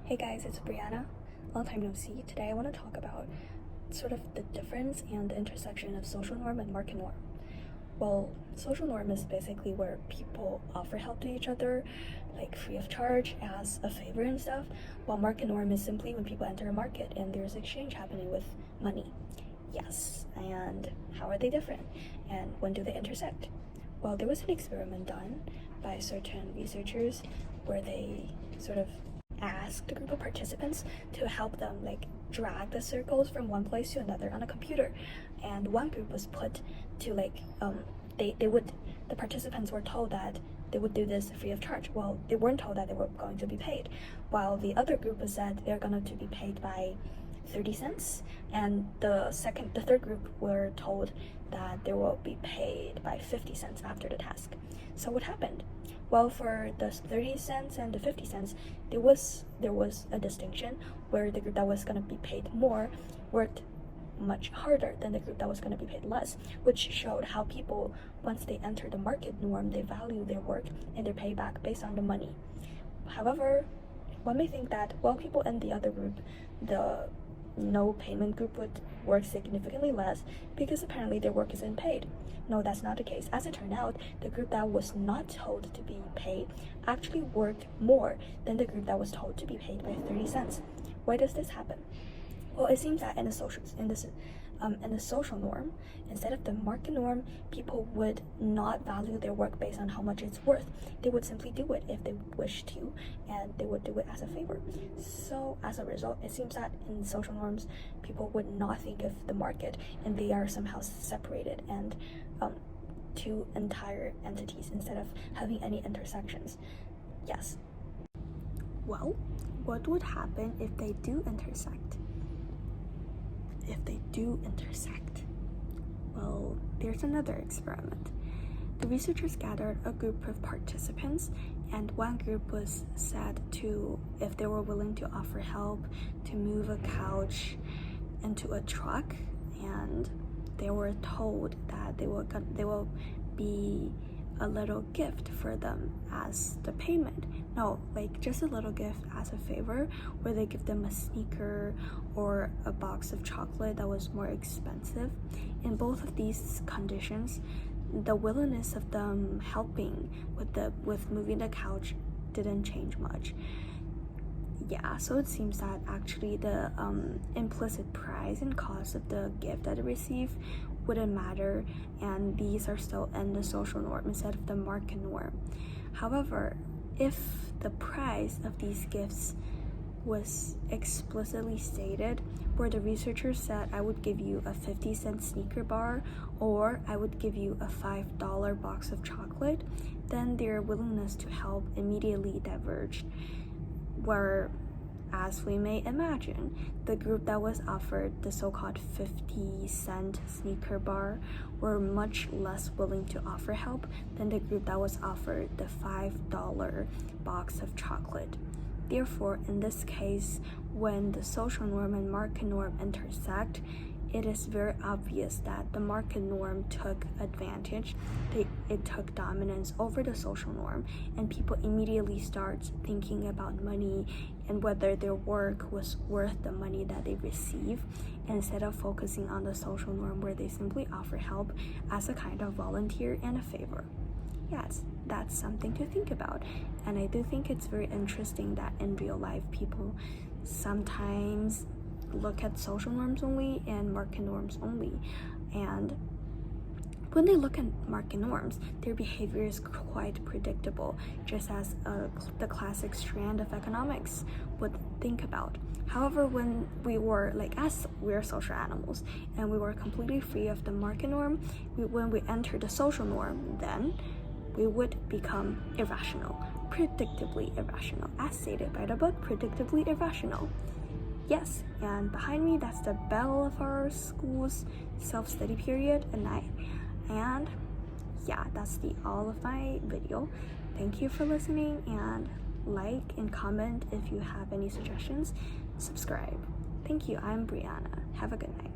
Hey guys, it's Brianna. Long time no see. Today I want to talk about sort of the difference and the intersection of social norm and market norm. Well, social norm is basically where people offer help to each other, like free of charge as a favor and stuff, while market norm is simply when people enter a market and there's exchange happening with money. Yes, and how are they different? And when do they intersect? Well, there was an experiment done by certain researchers where they sort of asked a group of participants to help them drag the circles from one place to another on a computer, and one group was put to the participants were told that they would do this free of charge. Well, they weren't told that they were going to be paid, while the other group was said they're going to be paid by 30 cents, and the third group were told that they will be paid by 50 cents after the task. So what happened? Well, for the 30 cents and the 50 cents, there was a distinction where the group that was going to be paid more worked much harder than the group that was going to be paid less, which showed how people, once they enter the market norm, they value their work and their payback based on the money. However, one may think that, well, people in the other group, the no payment group, would work significantly less because apparently their work isn't paid. No, that's not the case. As it turned out, the group that was not told to be paid actually worked more than the group that was told to be paid by 30 cents. Why does this happen? Well, it seems that in the social norm, instead of the market norm, people would not value their work based on how much it's worth. They would simply do it if they wish to, and they would do it as a favor. So as a result, it seems that in social norms, people would not think of the market, and they are somehow separated and two entire entities instead of having any intersections. Yes. Well, what would happen if they do intersect? Well, there's another experiment. The researchers gathered a group of participants, and one group was said to, if they were willing to offer help to move a couch into a truck, and they were told that they will be a little gift for them as the payment. No, just a little gift as a favor, where they give them a sneaker or a box of chocolate that was more expensive. In both of these conditions, the willingness of them helping with moving the couch didn't change much. Yeah, so it seems that actually the implicit price and cost of the gift that they receive wouldn't matter, and these are still in the social norm instead of the market norm. However, if the price of these gifts was explicitly stated, where the researchers said, I would give you a 50-cent sneaker bar, or I would give you a $5 box of chocolate, then their willingness to help immediately diverged. Where, as we may imagine, the group that was offered the so-called 50-cent sneaker bar were much less willing to offer help than the group that was offered the $5 box of chocolate. Therefore, in this case, when the social norm and market norm intersect, it is very obvious that the market norm took advantage. It took dominance over the social norm, and people immediately start thinking about money and whether their work was worth the money that they receive, instead of focusing on the social norm where they simply offer help as a kind of volunteer and a favor. Yes, that's something to think about, and I do think it's very interesting that in real life people sometimes look at social norms only and market norms only, and when they look at market norms, their behavior is quite predictable, just as the classic strand of economics would think about. However, when we're social animals and we were completely free of the market norm, when we enter the social norm, then we would become irrational, predictably irrational, as stated by the book, predictably irrational. Yes, and behind me, that's the bell of our school's self-study period at night. And yeah, that's the all of my video. Thank you for listening, and like and comment if you have any suggestions. Subscribe. Thank you. I'm Brianna. Have a good night.